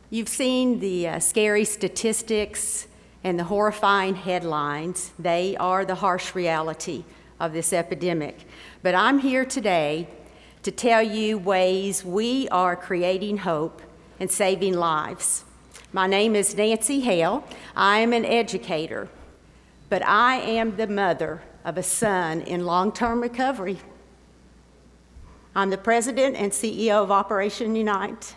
You've seen the scary statistics and the horrifying headlines. They are the harsh reality of this epidemic. But I'm here today to tell you ways we are creating hope and saving lives. My name is Nancy Hale. I am an educator, but I am the mother of a son in long-term recovery. I'm the president and CEO of Operation Unite,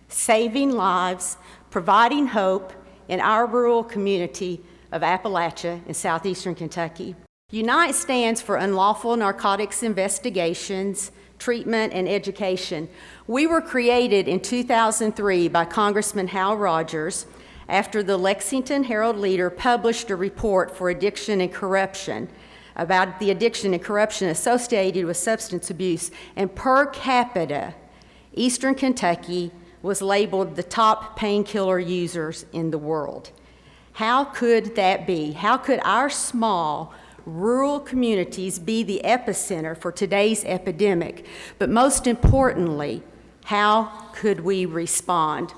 saving lives, providing hope in our rural community of Appalachia in southeastern Kentucky. UNITE stands for Unlawful Narcotics Investigations, Treatment, and Education. We were created in 2003 by Congressman Hale Rogers after the Lexington Herald-Leader published a report for addiction and corruption about the addiction and corruption associated with substance abuse, and per capita, Eastern Kentucky was labeled the top painkiller users in the world. How could that be? How could our small rural communities be the epicenter for today's epidemic? But most importantly, how could we respond?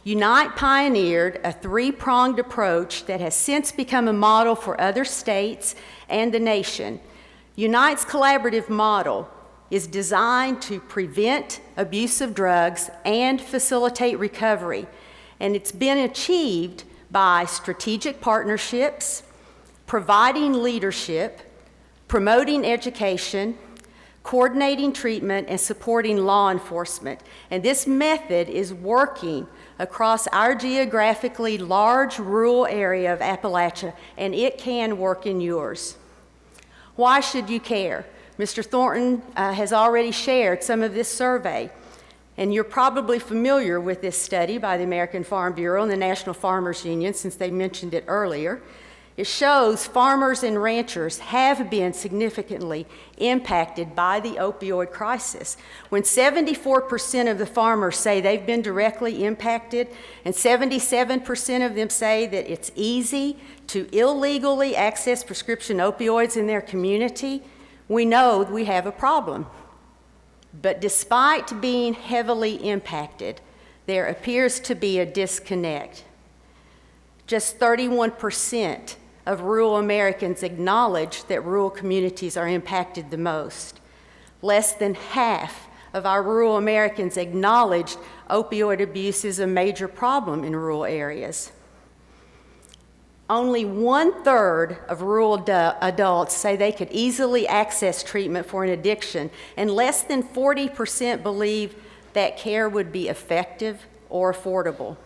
UNITE pioneered a three-pronged approach that has since become a model for other states and the nation. UNITE's collaborative model is designed to prevent abuse of drugs and facilitate recovery, and it's been achieved by strategic partnerships, providing leadership, promoting education, coordinating treatment, and supporting law enforcement. And this method is working across our geographically large rural area of Appalachia, and it can work in yours. Why should you care? Mr. Thornton has already shared some of this survey, and you're probably familiar with this study by the American Farm Bureau and the National Farmers Union, since they mentioned it earlier. It shows farmers and ranchers have been significantly impacted by the opioid crisis. When 74% of the farmers say they've been directly impacted, and 77% of them say that it's easy to illegally access prescription opioids in their community, we know we have a problem. But despite being heavily impacted, there appears to be a disconnect. Just 31% of rural Americans acknowledge that rural communities are impacted the most. Less than half of our rural Americans acknowledge opioid abuse is a major problem in rural areas. Only 1/3 of rural adults say they could easily access treatment for an addiction, and less than 40% believe that care would be effective or affordable.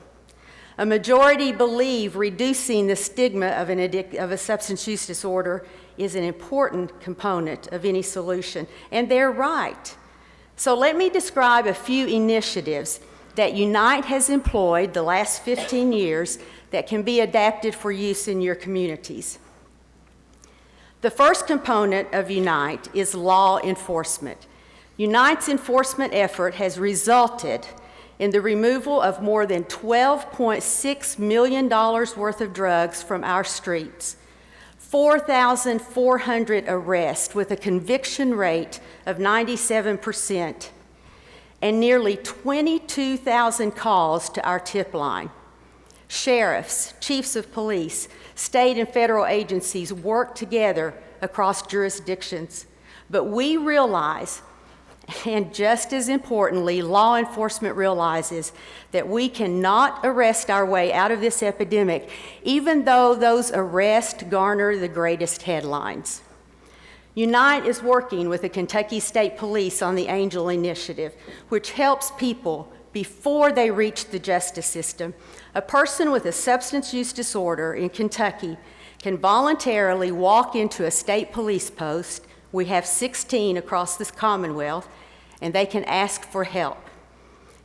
A majority believe reducing the stigma of a substance use disorder is an important component of any solution, and they're right. So let me describe a few initiatives that UNITE has employed the last 15 years that can be adapted for use in your communities. The first component of UNITE is law enforcement. UNITE's enforcement effort has resulted in the removal of more than $12.6 million worth of drugs from our streets, 4,400 arrests with a conviction rate of 97%, and nearly 22,000 calls to our tip line. Sheriffs, chiefs of police, state and federal agencies work together across jurisdictions, but we realize, and just as importantly, law enforcement realizes that we cannot arrest our way out of this epidemic, even though those arrests garner the greatest headlines. UNITE is working with the Kentucky State Police on the Angel Initiative, which helps people before they reach the justice system. A person with a substance use disorder in Kentucky can voluntarily walk into a state police post. We have 16 across this Commonwealth, and they can ask for help.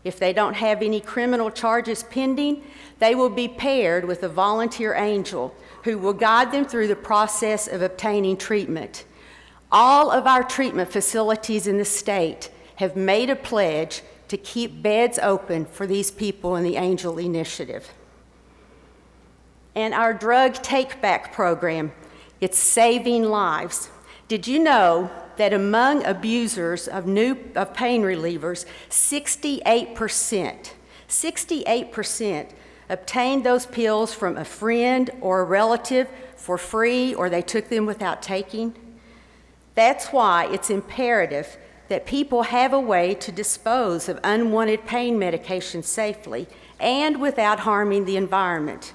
If they don't have any criminal charges pending, they will be paired with a volunteer angel who will guide them through the process of obtaining treatment. All of our treatment facilities in the state have made a pledge to keep beds open for these people in the Angel Initiative. And our drug take-back program, it's saving lives. Did you know that among abusers of pain relievers, 68% 68% obtained those pills from a friend or a relative for free, or they took them without taking. That's why it's imperative that people have a way to dispose of unwanted pain medication safely and without harming the environment.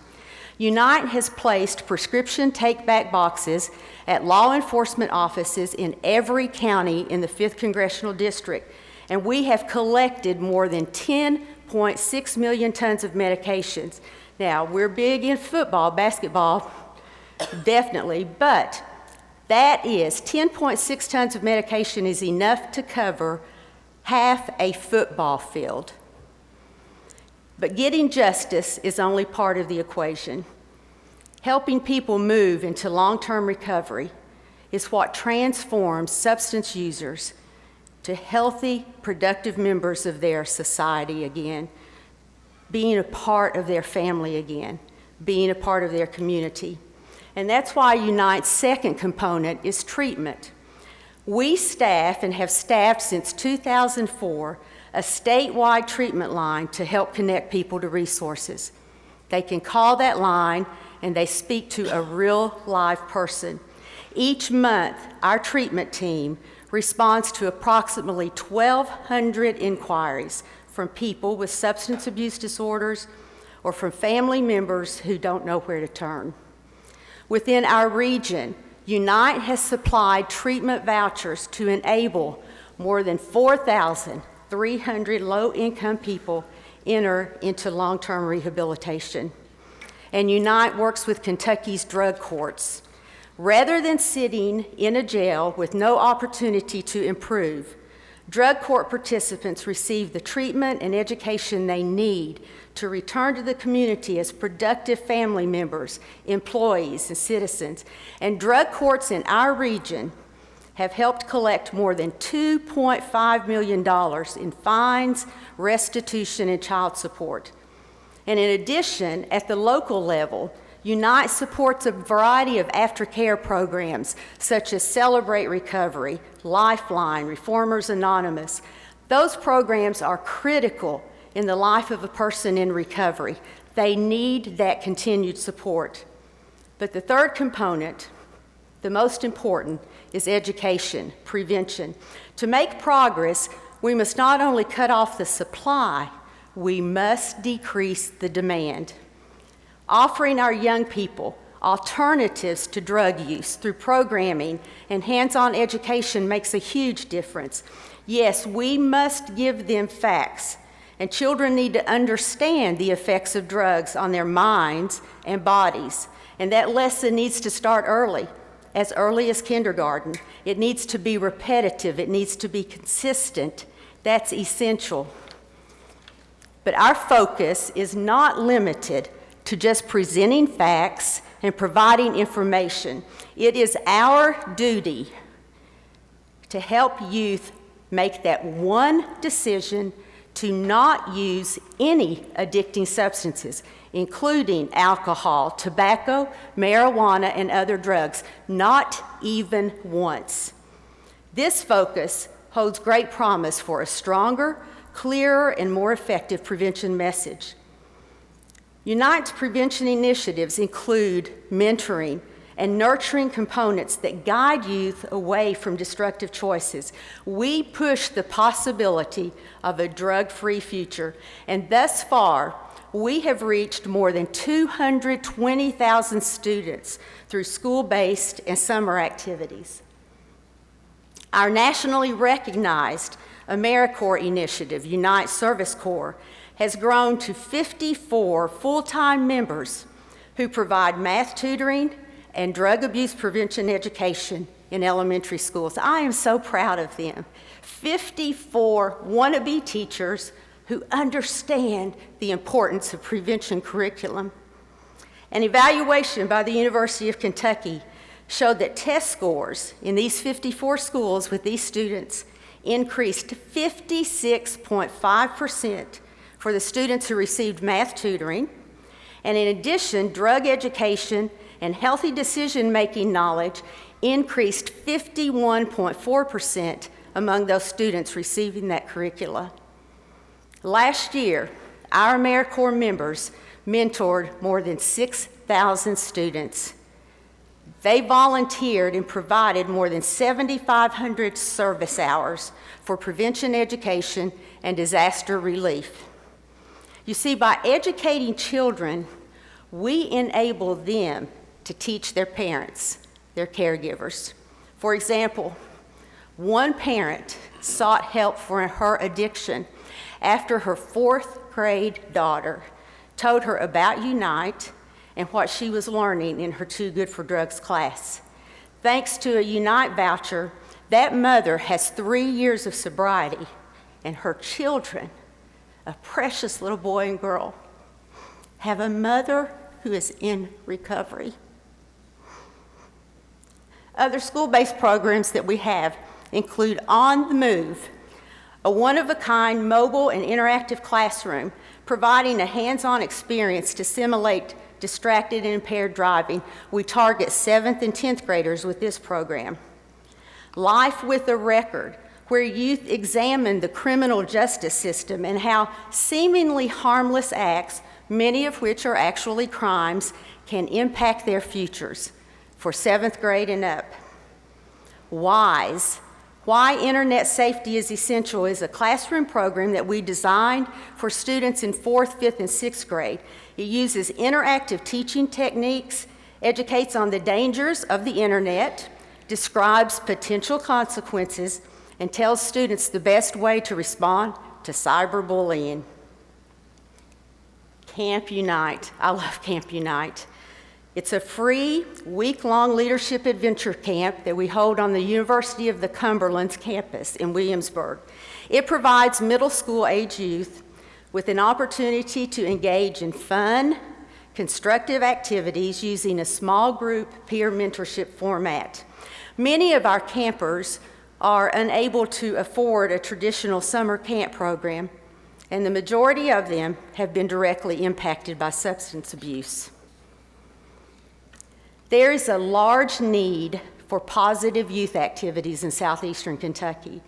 Unite has placed prescription take-back boxes at law enforcement offices in every county in the 5th Congressional District, and we have collected more than 10.6 million tons of medications. Now, we're big in football, basketball, definitely, but that is 10.6 tons of medication is enough to cover half a football field. But getting justice is only part of the equation. Helping people move into long-term recovery is what transforms substance users to healthy, productive members of their society again, being a part of their family again, being a part of their community. And that's why Unite's second component is treatment. We staff and have staffed since 2004 a statewide treatment line to help connect people to resources. They can call that line and they speak to a real live person. Each month, our treatment team responds to approximately 1,200 inquiries from people with substance abuse disorders or from family members who don't know where to turn. Within our region, Unite has supplied treatment vouchers to enable more than 4,300 low-income people enter into long-term rehabilitation. And Unite works with Kentucky's drug courts. Rather than sitting in a jail with no opportunity to improve, drug court participants receive the treatment and education they need to return to the community as productive family members, employees, and citizens. And drug courts in our region have helped collect more than $2.5 million in fines, restitution, and child support. And in addition, at the local level, Unite supports a variety of aftercare programs such as Celebrate Recovery, Lifeline, Reformers Anonymous. Those programs are critical in the life of a person in recovery. They need that continued support. But the third component, the most important, is education, prevention. To make progress, we must not only cut off the supply, we must decrease the demand. Offering our young people alternatives to drug use through programming and hands-on education makes a huge difference. Yes, we must give them facts, and children need to understand the effects of drugs on their minds and bodies. And that lesson needs to start early as kindergarten. It needs to be repetitive. It needs to be consistent. That's essential. But our focus is not limited to just presenting facts and providing information. It is our duty to help youth make that one decision to not use any addicting substances, including alcohol, tobacco, marijuana, and other drugs, not even once. This focus holds great promise for a stronger, clearer, and more effective prevention message. Unite's prevention initiatives include mentoring and nurturing components that guide youth away from destructive choices. We push the possibility of a drug-free future, and thus far, we have reached more than 220,000 students through school-based and summer activities. Our nationally recognized AmeriCorps initiative, Unite Service Corps, has grown to 54 full-time members who provide math tutoring and drug abuse prevention education in elementary schools. I am so proud of them. 54 wannabe teachers who understand the importance of prevention curriculum. An evaluation by the University of Kentucky showed that test scores in these 54 schools with these students increased 56.5% for the students who received math tutoring. And in addition, drug education and healthy decision-making knowledge increased 51.4% among those students receiving that curricula. Last year, our AmeriCorps members mentored more than 6,000 students. They volunteered and provided more than 7,500 service hours for prevention education and disaster relief. You see, by educating children, we enable them to teach their parents, their caregivers. For example, one parent sought help for her addiction after her 4th grade daughter told her about Unite and what she was learning in her Too Good for Drugs class. Thanks to a Unite voucher, that mother has 3 years of sobriety, and her children, a precious little boy and girl, have a mother who is in recovery. Other school-based programs that we have include On the Move, a one-of-a-kind mobile and interactive classroom providing a hands-on experience to simulate distracted and impaired driving. We target 7th and 10th graders with this program. Life with a Record, where youth examine the criminal justice system and how seemingly harmless acts, many of which are actually crimes, can impact their futures for 7th grade and up. WISE, Why Internet Safety is Essential, is a classroom program that we designed for students in 4th, 5th, and 6th grade. It uses interactive teaching techniques, educates on the dangers of the internet, describes potential consequences, and tells students the best way to respond to cyberbullying. Camp Unite. I love Camp Unite. It's a free, week-long leadership adventure camp that we hold on the University of the Cumberland's campus in Williamsburg. It provides middle school age youth with an opportunity to engage in fun, constructive activities using a small group peer mentorship format. Many of our campers are unable to afford a traditional summer camp program, and the majority of them have been directly impacted by substance abuse. There is a large need for positive youth activities in southeastern Kentucky.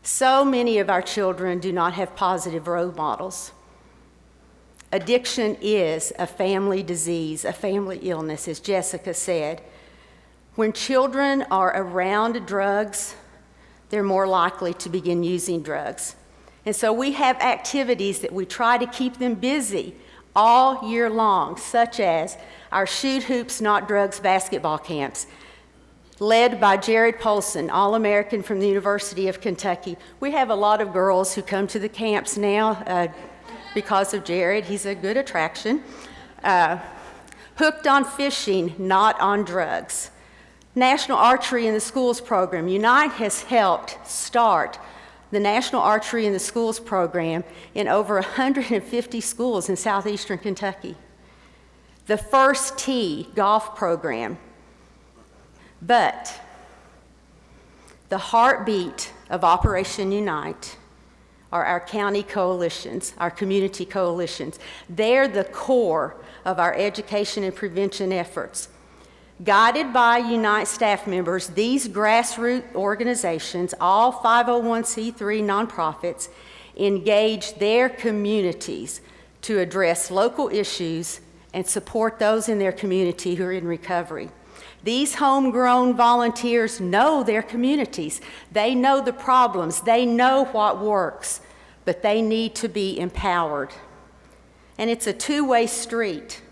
So many of our children do not have positive role models. Addiction is a family disease, a family illness, as Jessica said. When children are around drugs, they're more likely to begin using drugs. And so we have activities that we try to keep them busy all year long, such as our Shoot Hoops Not Drugs basketball camps, led by Jared Polson, All-American from the University of Kentucky. We have a lot of girls who come to the camps now because of Jared. He's a good attraction. Hooked on Fishing, Not on Drugs. National Archery in the Schools program. Unite has helped start the National Archery in the Schools program in over 150 schools in southeastern Kentucky. The First Tee golf program. But the heartbeat of Operation Unite are our county coalitions, our community coalitions. They're the core of our education and prevention efforts. Guided by Unite staff members, these grassroots organizations, all 501c3 nonprofits, engage their communities to address local issues and support those in their community who are in recovery. These homegrown volunteers know their communities. They know the problems. They know what works, but they need to be empowered. And it's a two-way street.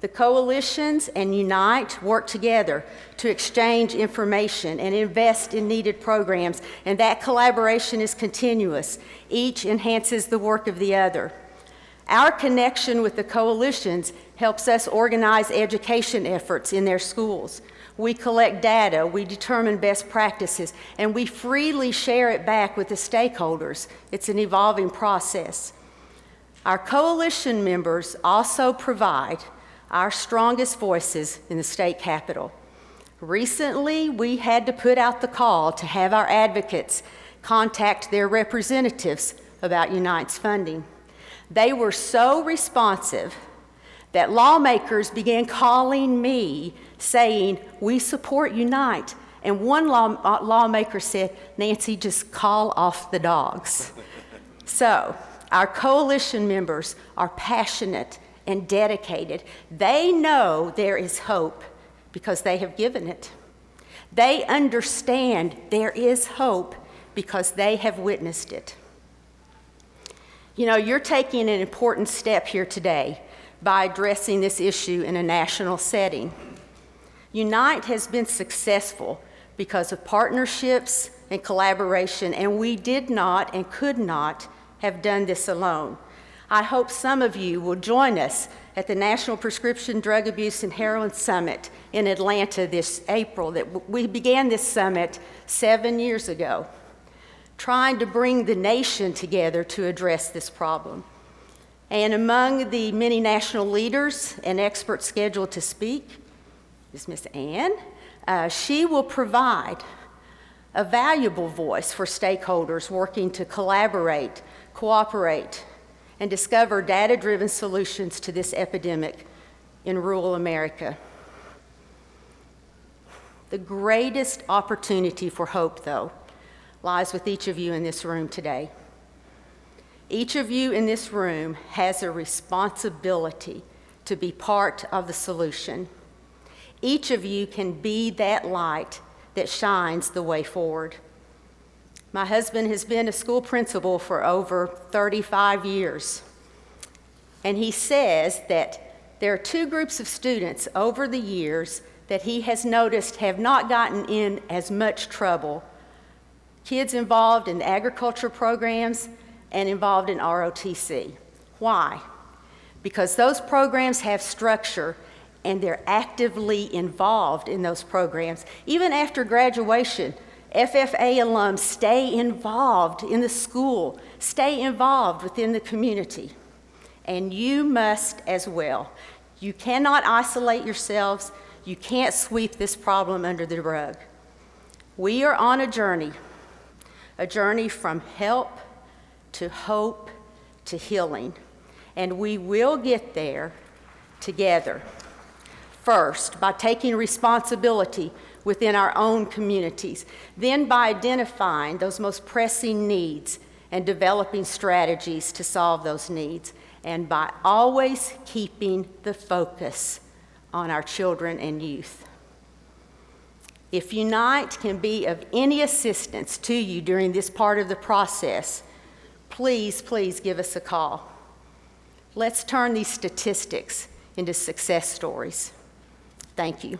The coalitions and Unite work together to exchange information and invest in needed programs, and that collaboration is continuous. Each enhances the work of the other. Our connection with the coalitions helps us organize education efforts in their schools. We collect data, we determine best practices, and we freely share it back with the stakeholders. It's an evolving process. Our coalition members also provide our strongest voices in the state capitol. Recently, we had to put out the call to have our advocates contact their representatives about Unite's funding. They were so responsive that lawmakers began calling me saying, "We support Unite." And one lawmaker said, "Nancy, just call off the dogs." So Our coalition members are passionate and dedicated. They know there is hope because they have given it. They understand there is hope because they have witnessed it. You know, you're taking an important step here today by addressing this issue in a national setting. Unite has been successful because of partnerships and collaboration, and we did not and could not have done this alone. I hope some of you will join us at the National Prescription Drug Abuse and Heroin Summit in Atlanta this April. We began this summit 7 years ago, trying to bring the nation together to address this problem. And among the many national leaders and experts scheduled to speak is Ms. Anne. She will provide a valuable voice for stakeholders working to collaborate, cooperate, and discover data-driven solutions to this epidemic in rural America. The greatest opportunity for hope, though, lies with each of you in this room today. Each of you in this room has a responsibility to be part of the solution. Each of you can be that light that shines the way forward. My husband has been a school principal for over 35 years, and he says that there are two groups of students over the years that he has noticed have not gotten in as much trouble: kids involved in agriculture programs and involved in ROTC. Why? Because those programs have structure and they're actively involved in those programs. Even after graduation, FFA alums stay involved in the school, stay involved within the community. And you must as well. You cannot isolate yourselves. You can't sweep this problem under the rug. We are on a journey from help to hope to healing. And we will get there together. First, by taking responsibility within our own communities, then by identifying those most pressing needs and developing strategies to solve those needs, and by always keeping the focus on our children and youth. If Unite can be of any assistance to you during this part of the process, please give us a call. Let's turn these statistics into success stories. Thank you.